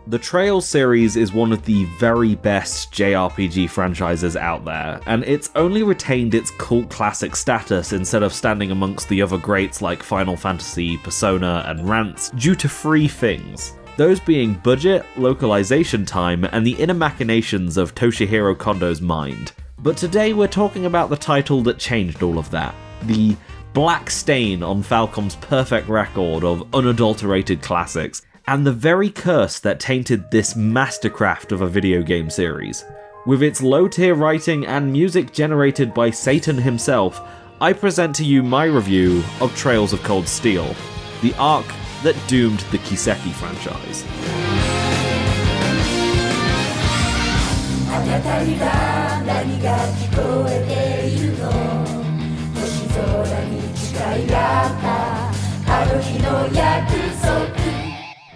The Trails series is one of the very best JRPG franchises out there, and it's only retained its cult classic status instead of standing amongst the other greats like Final Fantasy, Persona, and Rants due to three things. Those being budget, localization time, and the inner machinations of Toshihiro Kondo's mind. But today we're talking about the title that changed all of that. The black stain on Falcom's perfect record of unadulterated classics, and the very curse that tainted this mastercraft of a video game series. With its low-tier writing and music generated by Satan himself, I present to you my review of Trails of Cold Steel, the arc that doomed the Kiseki franchise.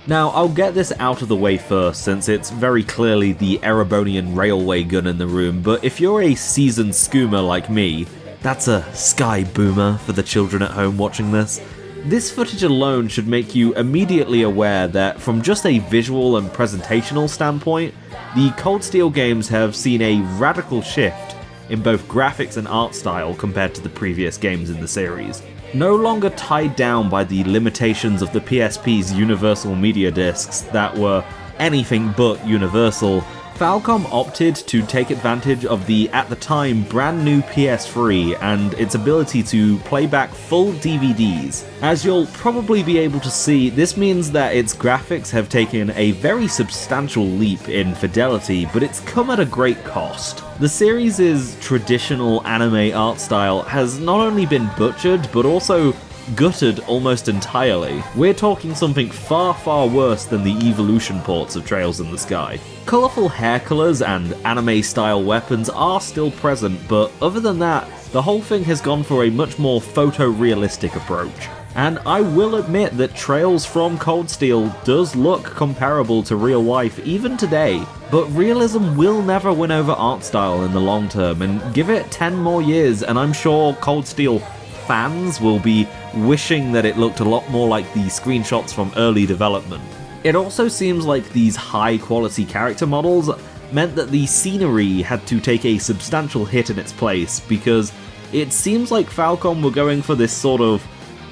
Now, I'll get this out of the way first, since it's very clearly the Erebonian railway gun in the room, but if you're a seasoned skoomer like me, that's a sky boomer for the children at home watching this, this footage alone should make you immediately aware that from just a visual and presentational standpoint, the Cold Steel games have seen a radical shift in both graphics and art style compared to the previous games in the series. No longer tied down by the limitations of the PSP's Universal Media Discs that were anything but universal, Falcom opted to take advantage of the, at the time, brand new PS3 and its ability to play back full DVDs. As you'll probably be able to see, this means that its graphics have taken a very substantial leap in fidelity, but it's come at a great cost. The series' traditional anime art style has not only been butchered, but also gutted almost entirely. We're talking something far, far worse than the Evolution ports of Trails in the Sky. Colourful hair colours and anime-style weapons are still present, but other than that, the whole thing has gone for a much more photorealistic approach. And I will admit that Trails from Cold Steel does look comparable to real life even today, but realism will never win over art style in the long term, and give it 10 more years and I'm sure Cold Steel fans will be wishing that it looked a lot more like the screenshots from early development. It also seems like these high-quality character models meant that the scenery had to take a substantial hit in its place, because it seems like Falcom were going for this sort of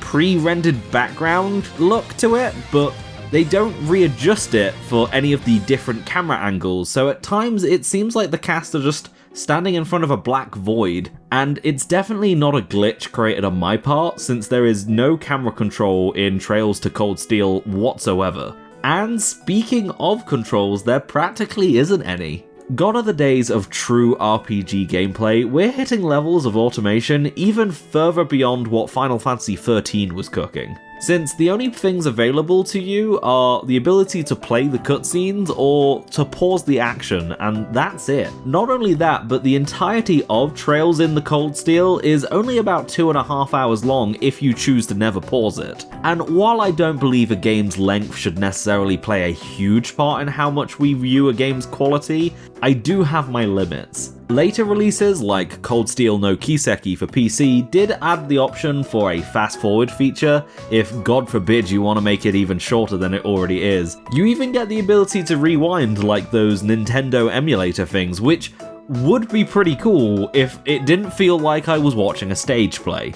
pre-rendered background look to it, but they don't readjust it for any of the different camera angles, so at times it seems like the cast are just standing in front of a black void, and it's definitely not a glitch created on my part, since there is no camera control in Trails to Cold Steel whatsoever. And speaking of controls, there practically isn't any. Gone are the days of true RPG gameplay. We're hitting levels of automation even further beyond what Final Fantasy XIII was cooking, since the only things available to you are the ability to play the cutscenes or to pause the action, and that's it. Not only that, but the entirety of Trails in the Cold Steel is only about 2.5 hours long if you choose to never pause it. And while I don't believe a game's length should necessarily play a huge part in how much we view a game's quality, I do have my limits. Later releases, like Cold Steel no Kiseki for PC, did add the option for a fast-forward feature, if God forbid you want to make it even shorter than it already is. You even get the ability to rewind like those Nintendo emulator things, which would be pretty cool if it didn't feel like I was watching a stage play.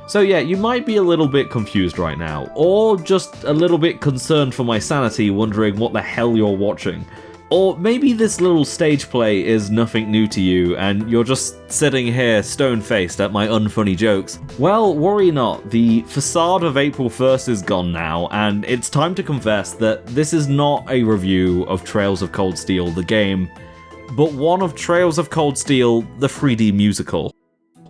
So yeah, you might be a little bit confused right now, or just a little bit concerned for my sanity, wondering what the hell you're watching. Or maybe this little stage play is nothing new to you, and you're just sitting here stone-faced at my unfunny jokes. Well, worry not, the facade of April 1st is gone now, and it's time to confess that this is not a review of Trails of Cold Steel the game, but one of Trails of Cold Steel the 3D musical.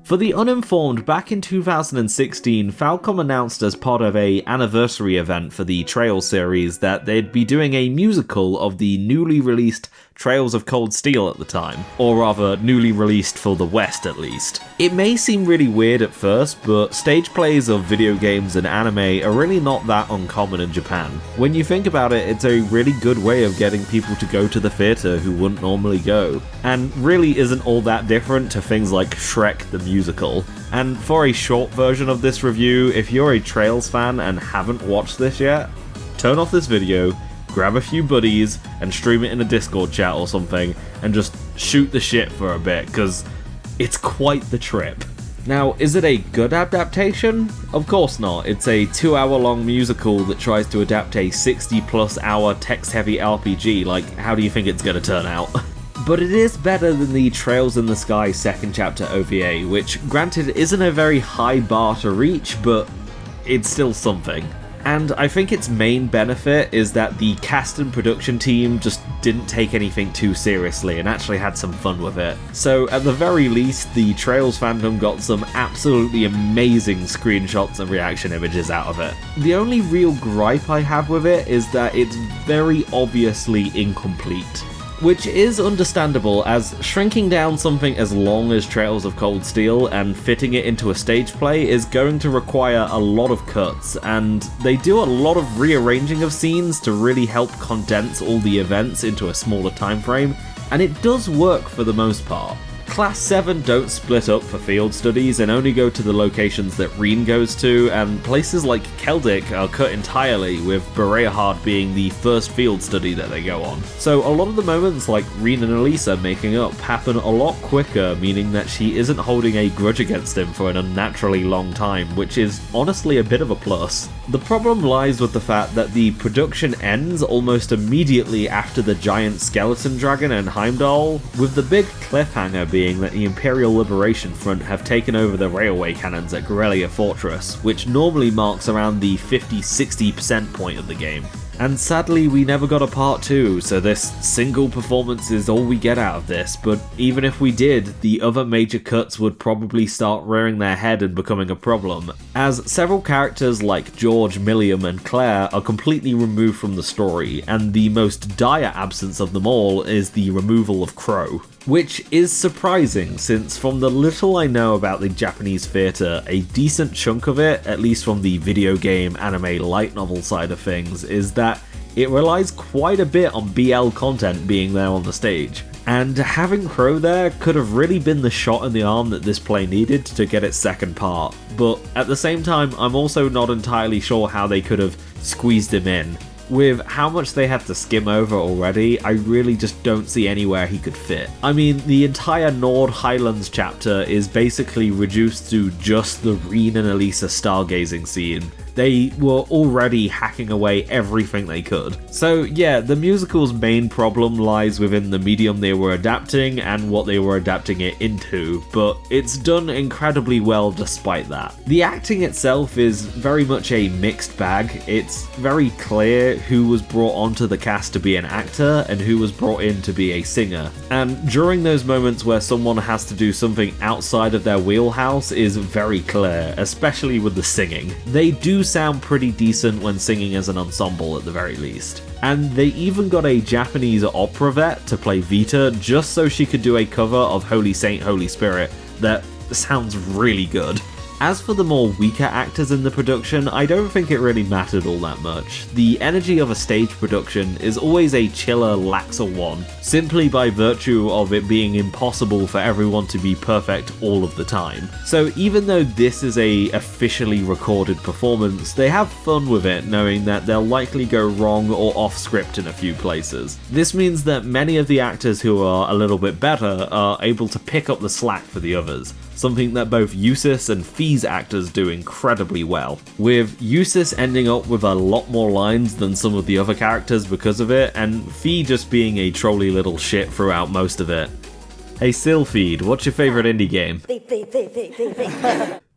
For the uninformed, back in 2016, Falcom announced as part of an anniversary event for the Trails series that they'd be doing a musical of the newly released Trails of Cold Steel at the time, or rather, newly released for the West at least. It may seem really weird at first, but stage plays of video games and anime are really not that uncommon in Japan. When you think about it, it's a really good way of getting people to go to the theatre who wouldn't normally go, and really isn't all that different to things like Shrek the Musical. And for a short version of this review, if you're a Trails fan and haven't watched this yet, turn off this video, grab a few buddies, and stream it in a Discord chat or something, and just shoot the shit for a bit, because it's quite the trip. Now, is it a good adaptation? Of course not. It's a 2-hour-long musical that tries to adapt a 60-plus hour text-heavy RPG. Like, how do you think it's gonna turn out? But it is better than the Trails in the Sky second chapter OVA, which, granted, isn't a very high bar to reach, but it's still something. And I think its main benefit is that the cast and production team just didn't take anything too seriously and actually had some fun with it. So at the very least, the Trails fandom got some absolutely amazing screenshots and reaction images out of it. The only real gripe I have with it is that it's very obviously incomplete. Which is understandable, as shrinking down something as long as Trails of Cold Steel and fitting it into a stage play is going to require a lot of cuts, and they do a lot of rearranging of scenes to really help condense all the events into a smaller time frame, and it does work for the most part. Class 7 don't split up for field studies and only go to the locations that Reen goes to, and places like Keldic are cut entirely, with Bereahard being the first field study that they go on. So a lot of the moments like Reen and Elisa making up happen a lot quicker, meaning that she isn't holding a grudge against him for an unnaturally long time, which is honestly a bit of a plus. The problem lies with the fact that the production ends almost immediately after the giant skeleton dragon and Heimdall, with the big cliffhanger being that the Imperial Liberation Front have taken over the railway cannons at Gorelia Fortress, which normally marks around the 50-60% point of the game. And sadly, we never got a part 2, so this single performance is all we get out of this, but even if we did, the other major cuts would probably start rearing their head and becoming a problem, as several characters like George, Milliam, and Claire are completely removed from the story, and the most dire absence of them all is the removal of Crow. Which is surprising, since from the little I know about the Japanese theatre, a decent chunk of it, at least from the video game, anime, light novel side of things, is that it relies quite a bit on BL content being there on the stage. And having Crow there could have really been the shot in the arm that this play needed to get its second part, but at the same time, I'm also not entirely sure how they could have squeezed him in. With how much they had to skim over already, I really just don't see anywhere he could fit. I mean, the entire Nord Highlands chapter is basically reduced to just the Reen and Elisa stargazing scene. They were already hacking away everything they could. So yeah, the musical's main problem lies within the medium they were adapting and what they were adapting it into, but it's done incredibly well despite that. The acting itself is very much a mixed bag. It's very clear who was brought onto the cast to be an actor and who was brought in to be a singer. And during those moments where someone has to do something outside of their wheelhouse is very clear, especially with the singing. They do sound pretty decent when singing as an ensemble at the very least. And they even got a Japanese opera vet to play Vita just so she could do a cover of Holy Saint, Holy Spirit that sounds really good. As for the more weaker actors in the production, I don't think it really mattered all that much. The energy of a stage production is always a chiller, laxer one, simply by virtue of it being impossible for everyone to be perfect all of the time. So even though this is a officially recorded performance, they have fun with it, knowing that they'll likely go wrong or off script in a few places. This means that many of the actors who are a little bit better are able to pick up the slack for the others, something that both Eustace and Fee's actors do incredibly well, with Eustace ending up with a lot more lines than some of the other characters because of it, and Fee just being a trolly little shit throughout most of it. Hey Sylpheed, what's your favourite indie game?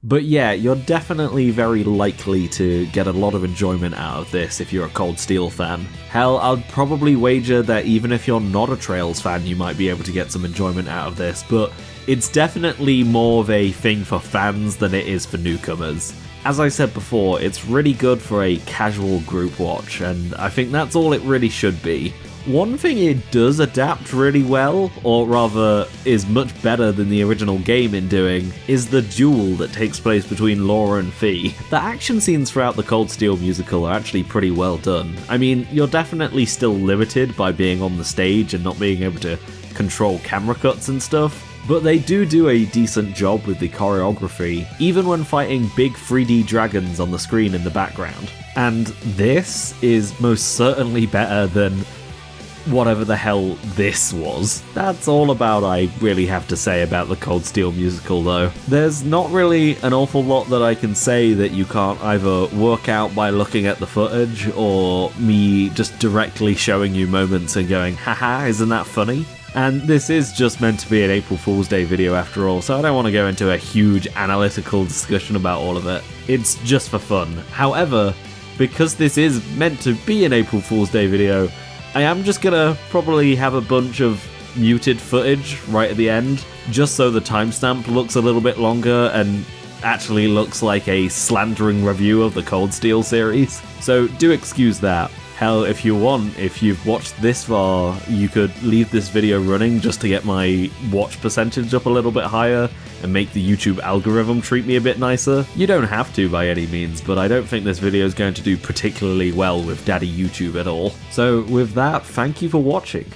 But yeah, you're definitely very likely to get a lot of enjoyment out of this if you're a Cold Steel fan. Hell, I'd probably wager that even if you're not a Trails fan, you might be able to get some enjoyment out of this, but it's definitely more of a thing for fans than it is for newcomers. As I said before, it's really good for a casual group watch, and I think that's all it really should be. One thing it does adapt really well, or rather is much better than the original game in doing, is the duel that takes place between Laura and Fee. The action scenes throughout the Cold Steel musical are actually pretty well done. I mean, you're definitely still limited by being on the stage and not being able to control camera cuts and stuff, But they do a decent job with the choreography, even when fighting big 3D dragons on the screen in the background. And this is most certainly better than whatever the hell this was. That's all about I really have to say about the Cold Steel musical though. There's not really an awful lot that I can say that you can't either work out by looking at the footage or me just directly showing you moments and going, haha, isn't that funny? And this is just meant to be an April Fool's Day video after all, so I don't want to go into a huge analytical discussion about all of it. It's just for fun. However, because this is meant to be an April Fool's Day video, I am just gonna probably have a bunch of muted footage right at the end, just so the timestamp looks a little bit longer and actually looks like a slandering review of the Cold Steel series. So do excuse that. Hell, if you want, if you've watched this far, you could leave this video running just to get my watch percentage up a little bit higher and make the YouTube algorithm treat me a bit nicer. You don't have to by any means, but I don't think this video is going to do particularly well with Daddy YouTube at all. So with that, thank you for watching.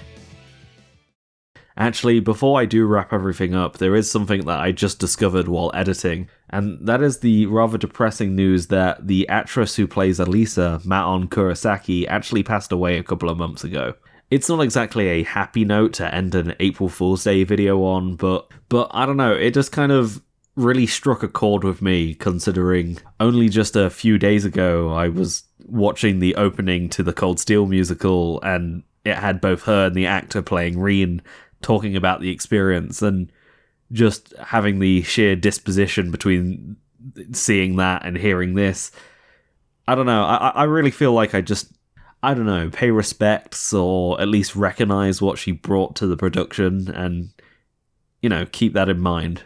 Actually, before I do wrap everything up, there is something that I just discovered while editing, and that is the rather depressing news that the actress who plays Elisa, Maon Kurosaki, actually passed away a couple of months ago. It's not exactly a happy note to end an April Fool's Day video on, but I don't know, it just kind of really struck a chord with me, considering only just a few days ago I was watching the opening to the Cold Steel musical, and it had both her and the actor playing Reen talking about the experience, and just having the sheer disposition between seeing that and hearing this. I don't know, I really feel like I don't know, pay respects or at least recognize what she brought to the production and, you know, keep that in mind.